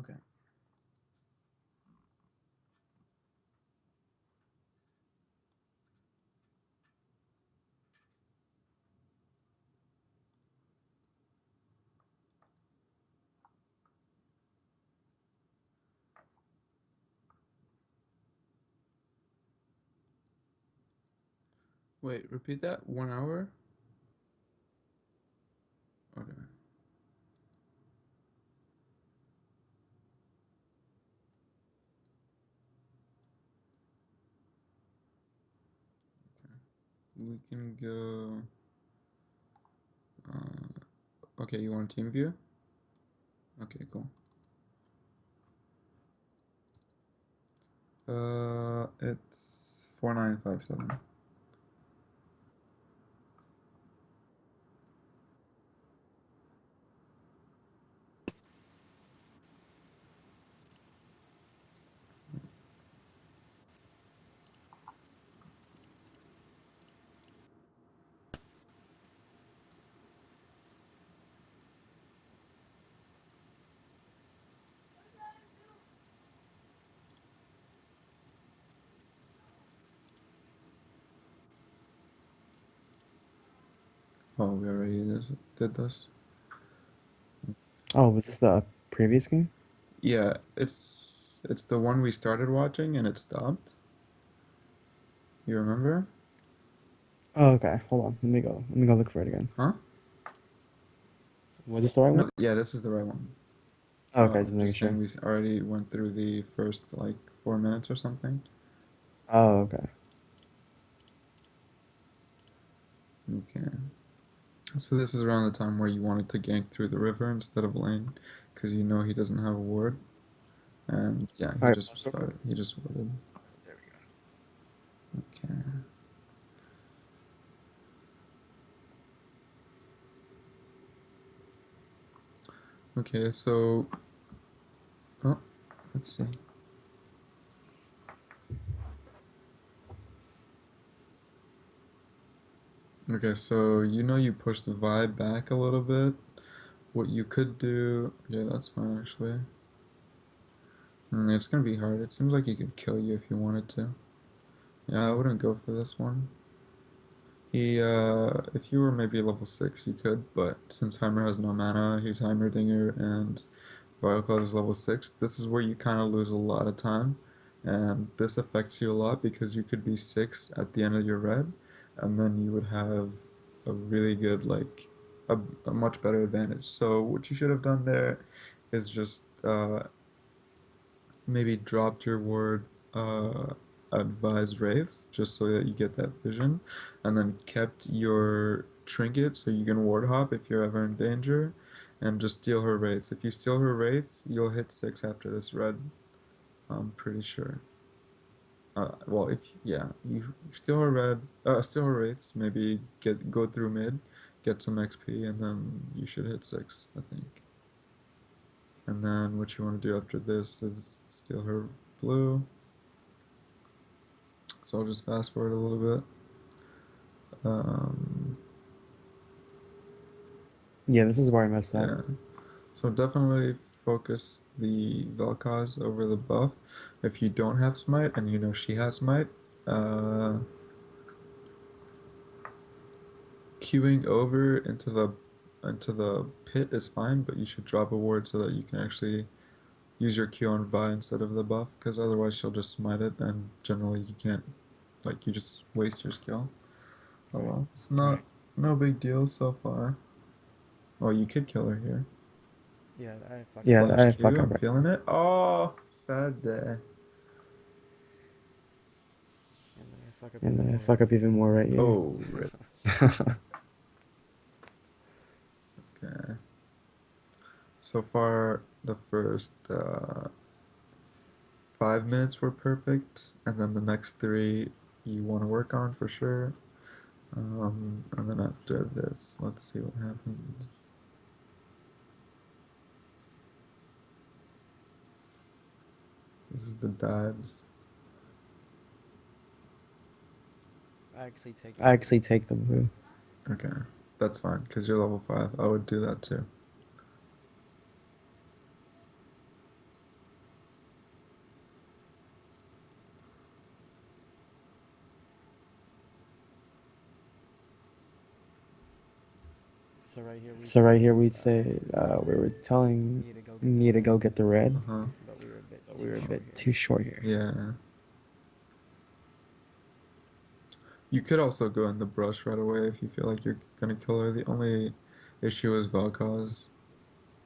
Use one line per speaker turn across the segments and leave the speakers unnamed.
Okay. Wait, repeat that. 1 hour? Okay. We can go. Okay, you want team view? Okay, cool. It's 4957. Oh, we already did this.
Oh, was this the previous game?
Yeah, it's the one we started watching and it stopped. You remember?
Oh, okay. Hold on. Let me go. Let me go look for it again.
Huh?
Was this the right
No,
one?
yeah, this is the right one.
Oh, okay, just making
Just saying
sure.
we already went through the first like 4 minutes or something.
Oh, okay.
Okay. So this is around the time where you wanted to gank through the river instead of lane, because you know he doesn't have a ward. And yeah,
All
he
right.
just started. He just warded.
There we
Okay. Okay, so oh, let's see. Okay, so you know you push the vibe back a little bit. What you could do, yeah, that's fine actually. It's gonna be hard. It seems like he could kill you if he wanted to. Yeah, I wouldn't go for this one. If you were maybe level 6, you could, but since Heimer has no mana, he's Heimerdinger, and Vileplume is level 6, this is where you kind of lose a lot of time, and this affects you a lot because you could be 6 at the end of your red, and then you would have a really good, like, a much better advantage. So what you should have done there is just maybe dropped your word advise wraiths just so that you get that vision, and then kept your trinket so you can ward hop if you're ever in danger, and just steal her wraiths. If you steal her wraiths, you'll hit 6 after this red. I'm pretty sure. Well, if yeah, you steal her steal her wraiths. Maybe go through mid, get some XP, and then you should hit 6, I think. And then what you want to do after this is steal her blue. So I'll just fast forward a little bit. Um,
Yeah, this is where I messed up.
yeah. So definitely focus the Vel'Koz over the buff. If you don't have Smite and you know she has Smite, uh, queuing over into the pit is fine, but you should drop a ward so that you can actually use your Q on Vi instead of the buff, because otherwise she'll just smite it, and generally you can't, like, you just waste your skill. Oh well, it's
All
not
right.
no big deal so far. Oh, you could kill her here.
Yeah,
Flash
I fuck
Q,
up
I'm
right.
feeling it. Oh, sad day.
And then I fuck up even more right here.
Oh, rip. Okay. So far, the first 5 minutes were perfect, and then the next three you want to work on for sure. And then after this, let's see what happens. This is the dives.
I actually take the blue.
Okay, that's fine because you're level 5. I would do that too.
So right here we'd say we were telling me to go get the red,
Uh-huh.
but we were a bit too short here.
Yeah. You could also go in the brush right away if you feel like you're gonna kill her. The only issue is Vel'Koz.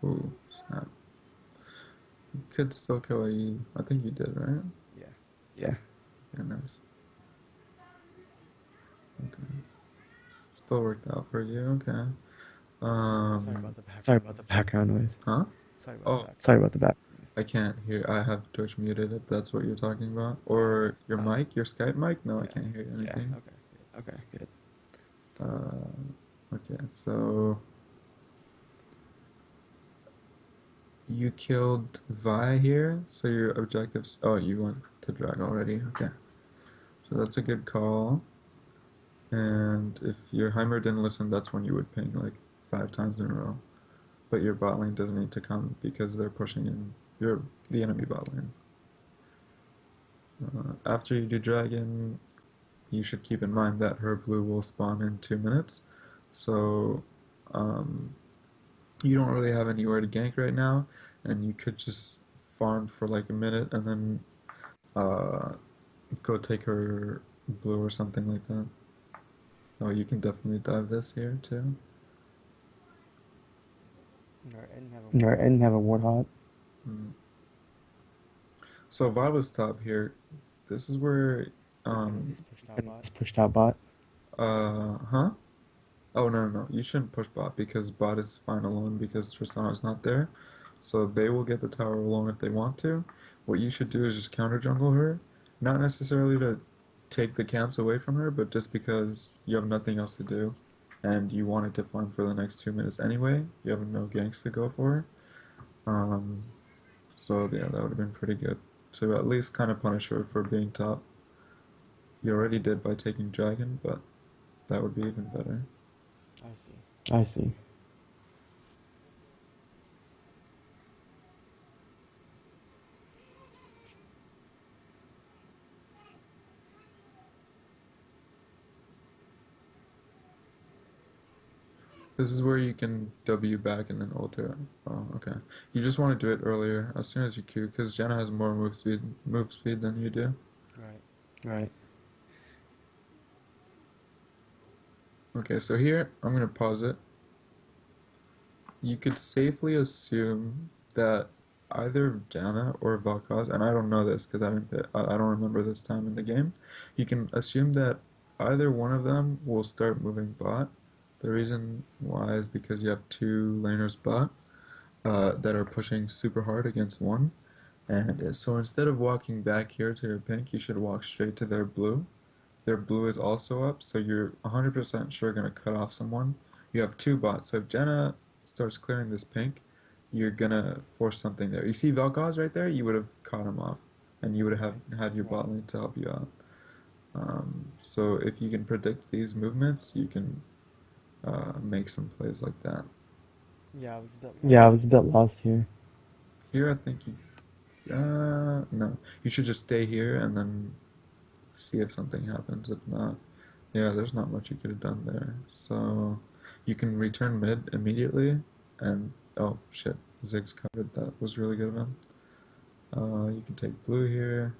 Ooh, snap. You could still kill her. I think you did, right?
Yeah.
Yeah, nice. Okay. Still worked out for you. Okay.
Sorry about the background noise.
Huh? Oh,
Sorry about the back.
I can't hear. I have Twitch muted if that's what you're talking about. Or your mic, your Skype mic? No, I can't hear
Yeah.
anything.
Okay. Good.
Okay, so you killed Vi here, so your objectives. Oh, you went to drag already. Okay, so that's a good call. And if your Heimer didn't listen, that's when you would ping like 5 times in a row. But your bot lane doesn't need to come because they're pushing in the enemy bot lane. After you do dragon, you should keep in mind that her blue will spawn in 2 minutes. So um, you don't really have anywhere to gank right now, and you could just farm for like a minute and then uh, go take her blue or something like that. Oh, you can definitely dive this here too.
Alright, I didn't have a warthog.
Mm. So Vi was top here. This is where um
Just pushed out bot.
huh? Oh no, you shouldn't push bot because bot is fine alone because Tristana's not there. So they will get the tower alone if they want to. What you should do is just counter jungle her. Not necessarily to take the camps away from her, but just because you have nothing else to do and you wanted to farm for the next 2 minutes anyway. You have no ganks to go for. Um, so yeah, that would have been pretty good to at least kind of punish her for being top. You already did by taking dragon, but that would be even better.
I see.
This is where you can W back and then ult her. Oh, okay. You just want to do it earlier, as soon as you Q, because Jenna has more move speed than you do.
Right.
Okay, so here I'm gonna pause it. You could safely assume that either Janna or Vel'Koz, and I don't know this because I don't remember this time in the game. You can assume that either one of them will start moving bot. The reason why is because you have two laners bot that are pushing super hard against one. And so instead of walking back here to your pink, you should walk straight to their blue. Their blue is also up, so you're 100% sure going to cut off someone. You have two bots, so if Jenna starts clearing this pink, you're going to force something there. You see Vel'Koz right there? You would have caught him off, and you would have had your bot lane to help you out. So if you can predict these movements, you can make some plays like that.
Yeah, I was a bit lost here.
Here, I think no. You should just stay here and then see if something happens. If not, yeah, there's not much you could have done there. So you can return mid immediately, and oh shit, Ziggs covered. That was really good of him. You can take blue here.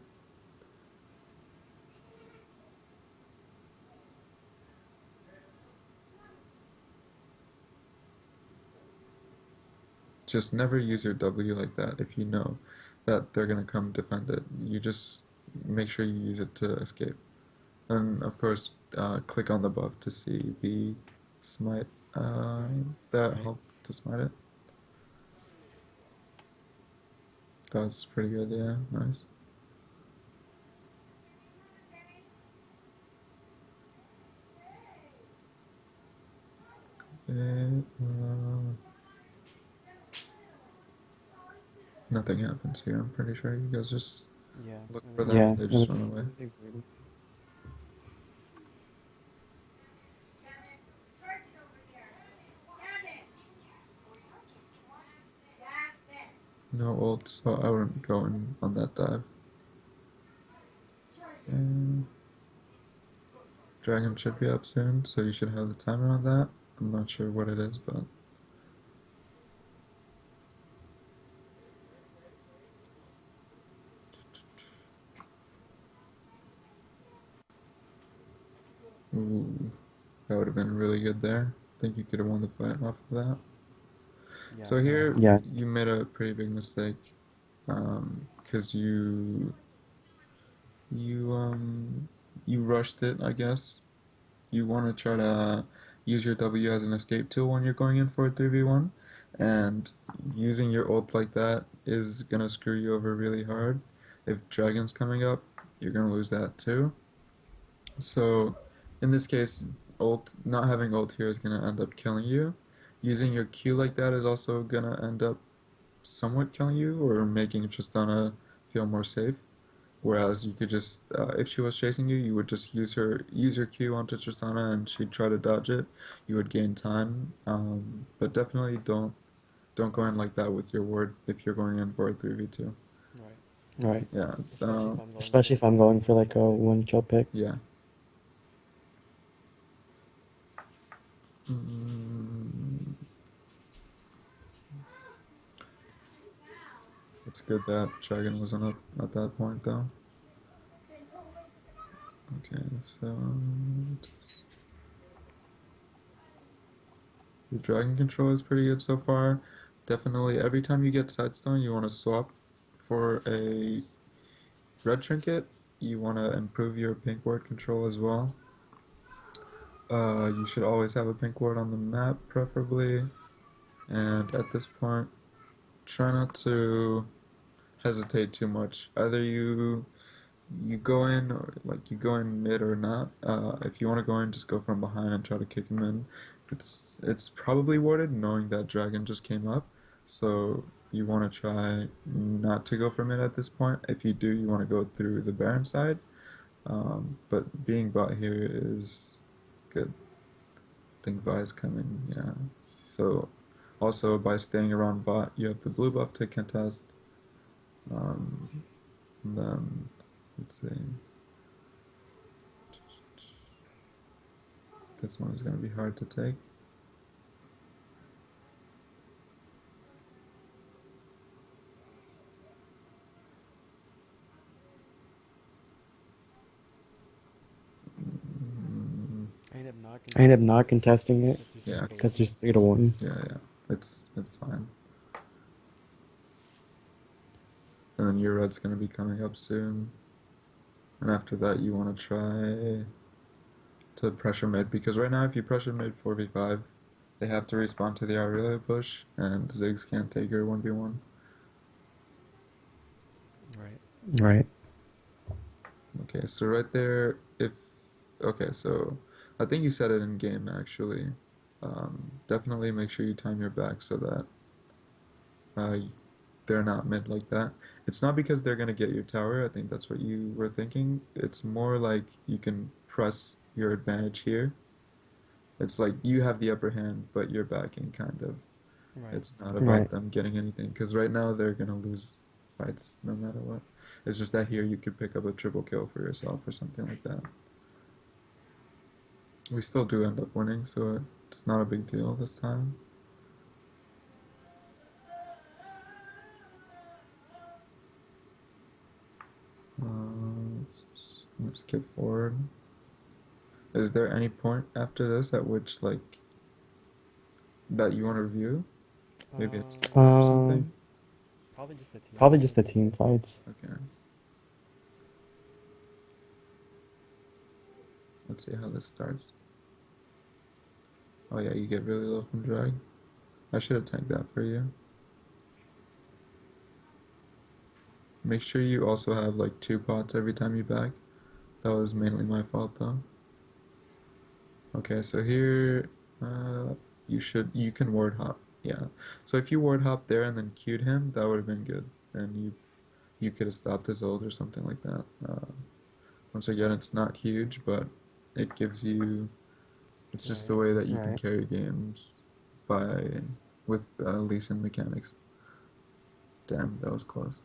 Just never use your W like that if you know that they're gonna come defend it. You just make sure you use it to escape. And of course, click on the buff to see the smite, that help to smite it. That's pretty good, yeah, nice. Nothing happens here, I'm pretty sure. You guys just look for them
Yeah,
and they
it
just run
was.
away. No ult, so I wouldn't go in on that dive. And Dragon should be up soon, so you should have the timer on that. I'm not sure what it is, but ooh, that would have been really good there. I think you could have won the fight off of that.
Yeah,
So here
yeah,
you made a pretty big mistake, because you you rushed it, I guess. You want to try to use your W as an escape tool when you're going in for a 3v1, and using your ult like that is gonna screw you over really hard. If dragon's coming up, you're gonna lose that too. So in this case, ult not having ult here is gonna end up killing you. Using your Q like that is also gonna end up somewhat killing you or making Tristana feel more safe. Whereas you could just, if she was chasing you, you would just use your Q onto Tristana, and she'd try to dodge it. You would gain time, but definitely don't go in like that with your ward if you're going in for a 3v2.
right.
Yeah,
Especially if I'm going for like a one kill pick.
yeah. Mm, it's good that Dragon wasn't up at that point though. Okay, so the Dragon control is pretty good so far. Definitely, every time you get Sidestone, you want to swap for a red trinket. You want to improve your pink ward control as well. You should always have a pink ward on the map, preferably. And at this point, try not to hesitate too much. Either you go in, or like you go in mid or not. If you want to go in, just go from behind and try to kick him in. It's probably warded, knowing that dragon just came up. So you want to try not to go for mid at this point. If you do, you want to go through the Baron side. But being bot here is good. I think Vi is coming, yeah. So also by staying around bot, you have the blue buff to contest. Um, and then let's see. This one is going to be hard to take. Mm,
I ended up not contesting it
yeah,
because there's 3-1.
yeah. It's fine. And then your red's going to be coming up soon. And after that, you want to try to pressure mid, because right now if you pressure mid 4v5, they have to respond to the Aurelia push, and Ziggs can't take your 1v1.
Right.
Okay, so right there, if okay, so I think you said it in game actually. Definitely make sure you time your back so that uh, they're not mid like that. It's not because they're gonna get your tower. I think that's what you were thinking. It's more like you can press your advantage here. It's like you have the upper hand, but you're backing kind of. It's not about
Right.
them getting anything, because right now they're gonna lose fights no matter what. It's just that here you could pick up a triple kill for yourself or something like that. We still do end up winning, so it's not a big deal this time. Let's skip forward. Is there any point after this at which, like, that you want to review? Maybe a team fight or
Um,
something?
Probably just the team fights.
Okay, let's see how this starts. Oh yeah, you get really low from drag. I should have tanked that for you. Make sure you also have like 2 pots every time you back. That was mainly my fault though. Okay, so here, you can ward hop. Yeah. So if you ward hop there and then queued him, that would have been good. And you could have stopped his ult or something like that. Once again, it's not huge, but it gives you. It's just the way that you can
Right.
carry games by with Lee Sin mechanics. Damn, that was close.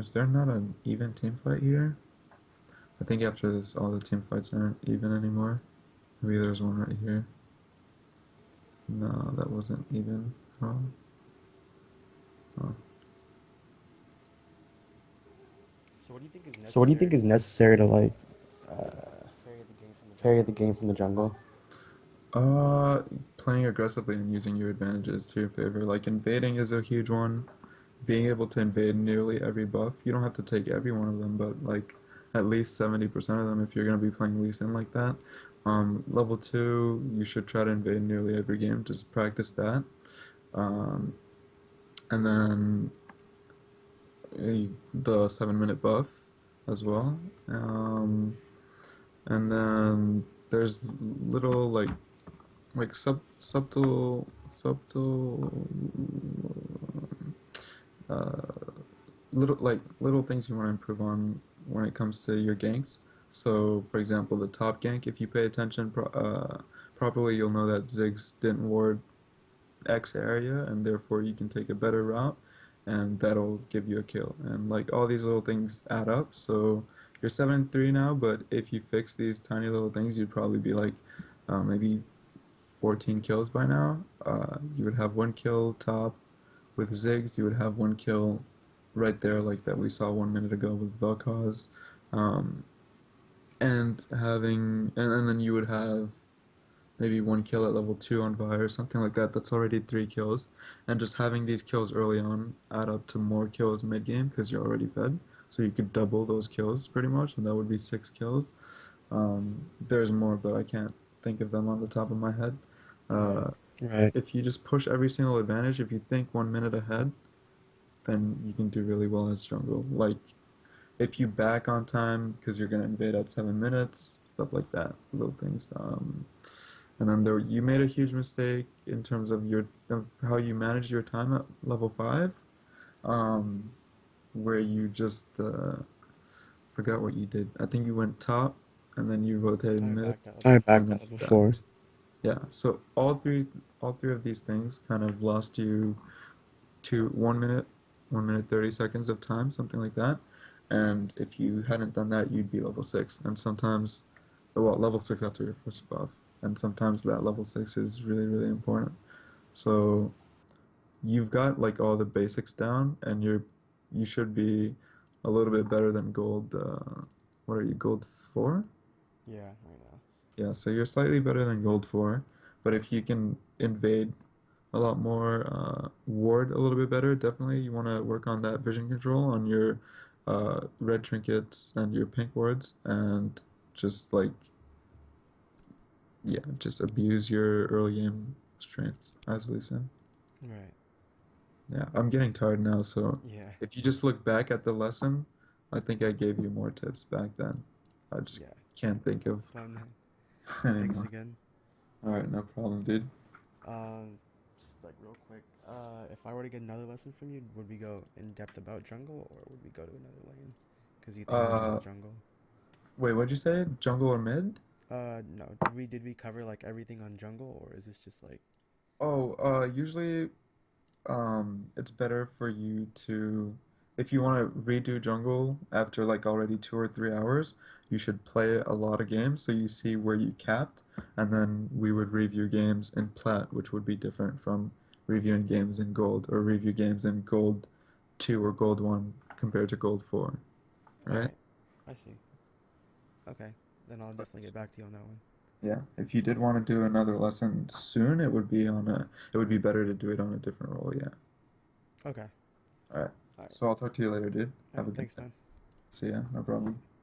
Is there not an even team fight here? I think after this, all the team fights aren't even anymore. Maybe there's one right here. No, that wasn't even. Oh, oh.
So what do you think is necessary to like carry the game from the jungle?
Uh, Playing aggressively and using your advantages to your favor. Like invading is a huge one. Being able to invade nearly every buff. You don't have to take every one of them, but like at least 70% of them if you're gonna be playing Lee Sin like that. Level 2, you should try to invade nearly every game. Just practice that. Um, and then the 7-minute buff as well. And then there's little like subtle uh, little things you want to improve on when it comes to your ganks. So, for example, the top gank, if you pay attention properly, you'll know that Ziggs didn't ward X area, and therefore you can take a better route, and that'll give you a kill. And like all these little things add up. So you're 7-3 now, but if you fix these tiny little things, you'd probably be like maybe 14 kills by now. You would have one kill top with Ziggs. You would have one kill right there, like that we saw 1 minute ago with Vel'Koz. Um, and then you would have maybe one kill at level 2 on Vi or something like that. That's already 3 kills. And just having these kills early on add up to more kills mid game because you're already fed. So you could double those kills pretty much, and that would be 6 kills. There's more, but I can't think of them on the top of my head.
Right.
Uh,
Right.
if you just push every single advantage, if you think 1 minute ahead, then you can do really well as jungle. Like if you back on time because you're gonna invade at 7 minutes, stuff like that, little things. And then you made a huge mistake in terms of how you managed your time at level 5, um, where you just forgot what you did. I think you went top, and then you rotated mid,
I
and
backed
then
out
you
before.
backed. Yeah, so all three of these things kind of lost you to 1 minute, 1 minute 30 seconds of time, something like that. And if you hadn't done that, you'd be level 6. And sometimes, well, level 6 after your first buff. And sometimes that level 6 is really, really important. So you've got like all the basics down, and you should be a little bit better than gold. What are you, gold 4?
Yeah, right now.
Yeah, so you're slightly better than gold 4. But if you can invade a lot more, ward a little bit better. Definitely, you want to work on that vision control on your red trinkets and your pink wards, and just like yeah, just abuse your early game strengths as Lee Sin.
Right.
Yeah, I'm getting tired now, so
Yeah.
if you just look back at the lesson, I think I gave you more tips back then. I just
Yeah.
can't think of
It's fun, man. Thanks
anymore.
again.
All right, no problem, dude.
Just like real quick. If I were to get another lesson from you, would we go in depth about jungle or would we go to another lane? Because you think I know all
Uh,
jungle.
Wait, what'd you say? Jungle or mid?
No. Did we cover like everything on jungle or is this just like
Oh, usually it's better for you to, if you want to redo jungle after like already 2 or 3 hours, you should play a lot of games so you see where you capped, and then we would review games in plat, which would be different from reviewing games in gold or review games in gold 2 or gold 1 compared to gold 4, right?
Right. I see. Okay. Then I'll definitely get back to you on that one.
Yeah, if you did want to do another lesson soon, it would be better to do it on a different role, yeah.
Okay.
All right.
All right.
So I'll talk to you later, dude.
All
Have
right.
a good
Thanks,
day.
man.
See ya. No
See
problem.
ya.